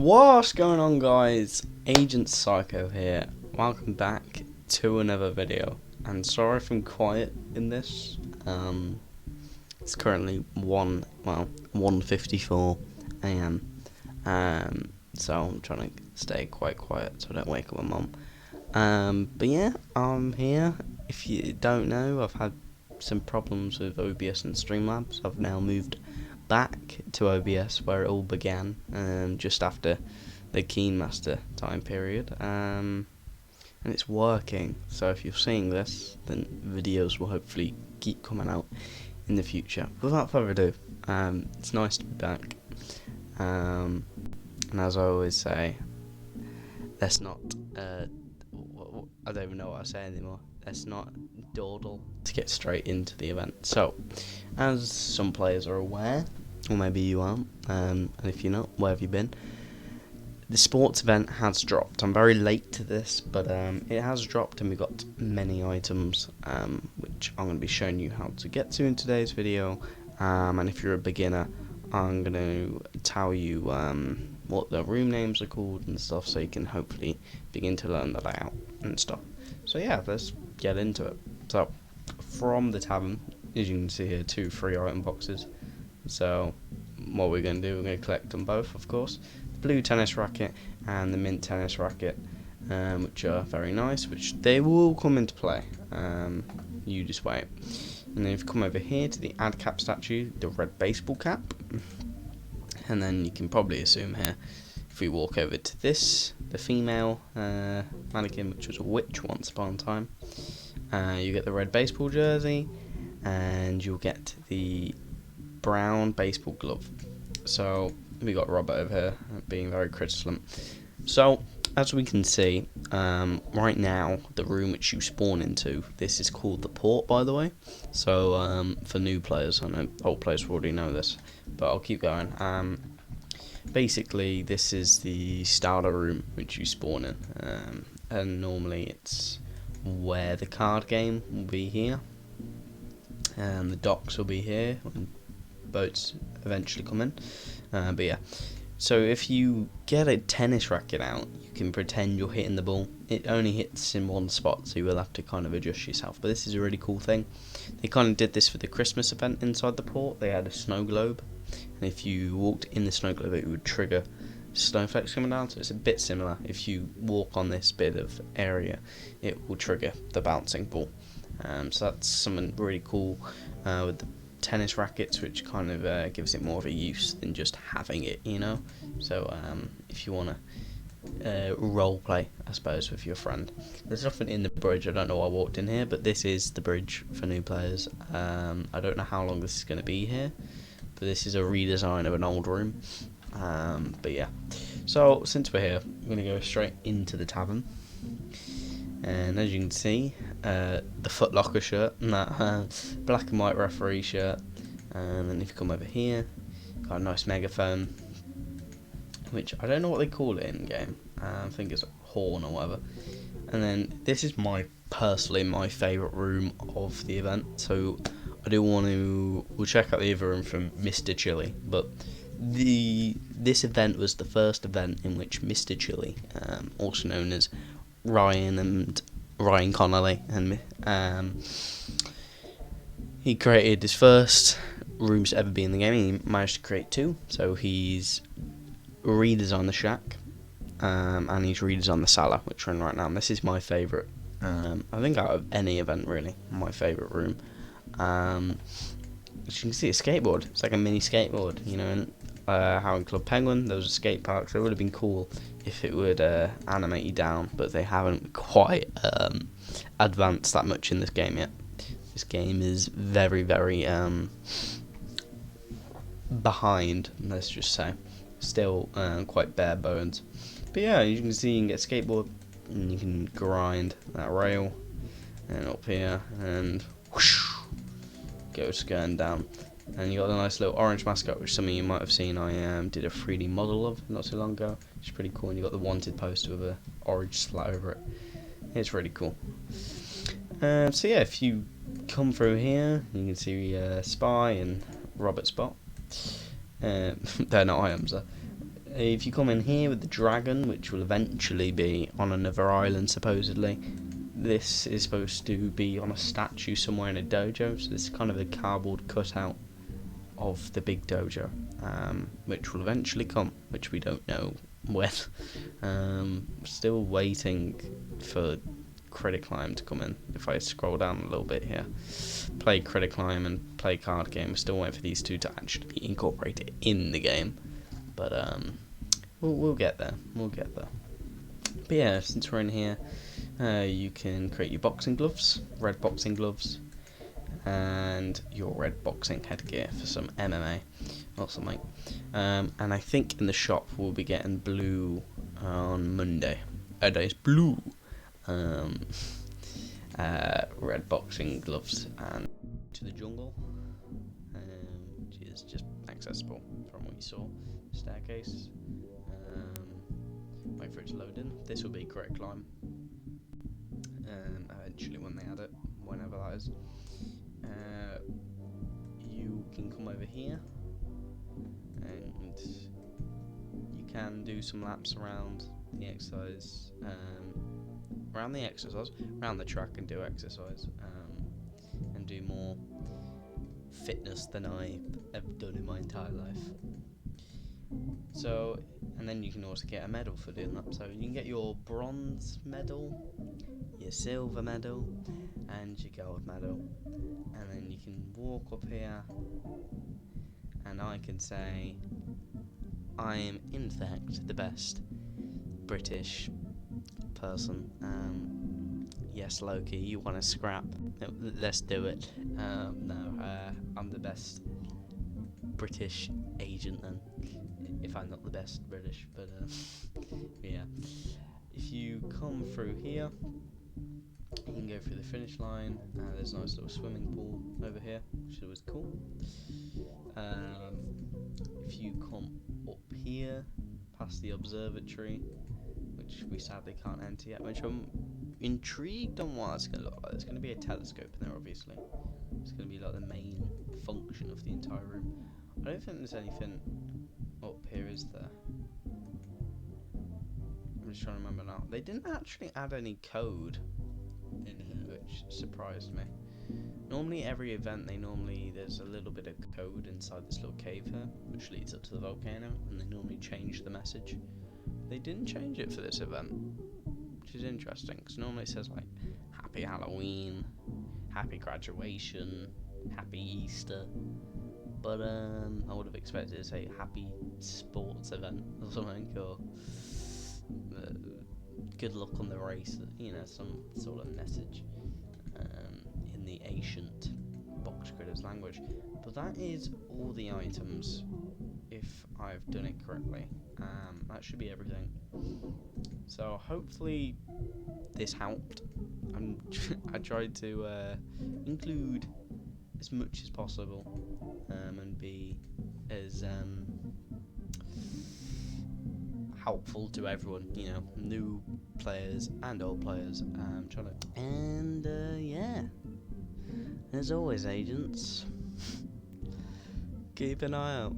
What's going on, guys? Agent Psycho here. Welcome back to another video. And sorry if I'm quiet in this. It's currently 1:54 a.m. So I'm trying to stay quite quiet so I don't wake up my mum. But yeah, I'm here. If you don't know, I've had some problems with OBS and Streamlabs. I've now moved back to OBS where it all began, just after the Keenmaster time period, and it's working. So if you're seeing this, then videos will hopefully keep coming out in the future. Without further ado, it's nice to be back, and as I always say, let's not I don't even know what I say anymore. Let's not dawdle to get straight into the event. So, as some players are aware, or maybe you aren't, and if you're not, where have you been? The sports event has dropped. I'm very late to this, but it has dropped, and we've got many items, which I'm going to be showing you how to get to in today's video. And if you're a beginner, I'm going to tell you what the room names are called and stuff, so you can hopefully begin to learn the layout and stuff. So yeah, let's get into it. So, from the Tavern, as you can see here, 2 free item boxes. So, what we're going to do, we're going to collect them both, of course. The blue tennis racket and the mint tennis racket, which are very nice, which they will come into play. You just wait. And then if you come over here to the ad cap statue, the red baseball cap. And then you can probably assume here, if we walk over to this, the female mannequin, which was a witch once upon a time, you get the red baseball jersey, and you'll get the brown baseball glove. So we got Robert over here being very critical. So as we can see, right now the room which you spawn into, this is called the port, by the way. So for new players, I know old players already know this, but I'll keep going. Basically, this is the starter room which you spawn in, and normally it's where the card game will be here, and the docks will be here when boats eventually come in. But yeah, so if you get a tennis racket out, you can pretend you're hitting the ball. It only hits in one spot, so you will have to kind of adjust yourself. But this is a really cool thing. They kind of did this for the Christmas event inside the port. They had a snow globe, and if you walked in the snow globe, it would trigger snowflakes coming down. So it's a bit similar. If you walk on this bit of area, it will trigger the bouncing ball. So that's something really cool with the tennis rackets, which kind of gives it more of a use than just having it, you know. So if you want to role play, I suppose, with your friend. There's nothing in the bridge. I don't know why I walked in here, but this is the bridge for new players. I don't know how long this is going to be here, but this is a redesign of an old room. But yeah, so since we're here, I'm going to go straight into the tavern. And as you can see, the Foot Locker shirt and that black and white referee shirt. And then if you come over here, got a nice megaphone, which I don't know what they call it in game. I think it's a horn or whatever. And then this is personally my favourite room of the event. So I do want to, we'll check out the other room from Mr. Chili, but this event was the first event in which Mr. Chili, also known as Ryan Connolly, and he created his first rooms to ever be in the game. He managed to create 2, so he's redesigned the shack, and he's redesigned the sala, which we're in right now. And this is my favourite. I think out of any event, really, my favourite room. As you can see, a skateboard. It's like a mini skateboard, you know. And how in Club Penguin there was a skate park, so it would have been cool if it would animate you down, but they haven't quite advanced that much in this game yet. This game is very, very behind, let's just say. Still quite bare bones. But yeah, you can see you can get a skateboard, and you can grind that rail, and up here, and whoosh, goes going down. And you got a nice little orange mascot, which some of you might have seen. I did a 3D model of not too long ago, which is pretty cool. And you got the wanted poster with a orange slat over it. It's really cool. So yeah, if you come through here, you can see Spy and Robert Spot. They're not items though. if you come in here with the dragon, which will eventually be on another island supposedly, this is supposed to be on a statue somewhere in a dojo, so this is kind of a cardboard cutout of the big dojo, which will eventually come, which we don't know when. Still waiting for Critter Climb to come in. If I scroll down a little bit here, play Critter Climb and play card game, we're still waiting for these two to actually be incorporated in the game, but we'll get there, But yeah, since we're in here, you can create your boxing gloves, red boxing gloves, and your red boxing headgear for some MMA or something. And I think in the shop we'll be getting blue on Monday. It's blue. Red boxing gloves and to the jungle, which is just accessible from what you saw. Staircase. Wait for it to load in. This will be Critter Climb. Eventually when they add it, whenever that is. You can come over here and you can do some laps around the exercise, around the track and do exercise, and do more fitness than I have done in my entire life. So, and then you can also get a medal for doing that. So you can get your bronze medal, your silver medal, and your gold medal. And then you can walk up here, and I can say, I am in fact the best British person. Yes, Loki, you want to scrap? No, let's do it. I'm the best British agent then, if I'm not the best British, but yeah. If you come through here, you can go through the finish line. There's a nice little swimming pool over here, which was cool. If you come up here, past the observatory, which we sadly can't enter yet, which I'm intrigued on what it's going to look like. There's going to be a telescope in there, obviously. It's going to be like the main function of the entire room. I don't think there's anything up here, is there? I'm just trying to remember now. They didn't actually add any code in here, which surprised me. Normally every event there's a little bit of code inside this little cave here, which leads up to the volcano, and they normally change the message. They didn't change it for this event, which is interesting, because normally it says like Happy Halloween, Happy Graduation, Happy Easter, but I would have expected to say Happy Sports Event or something, or good luck on the race, some sort of message in the ancient box critters language. But that is all the items, if I've done it correctly. That should be everything. So hopefully this helped. I tried to include as much as possible, and be as helpful to everyone, new players and old players. Yeah, as always, agents, keep an eye out.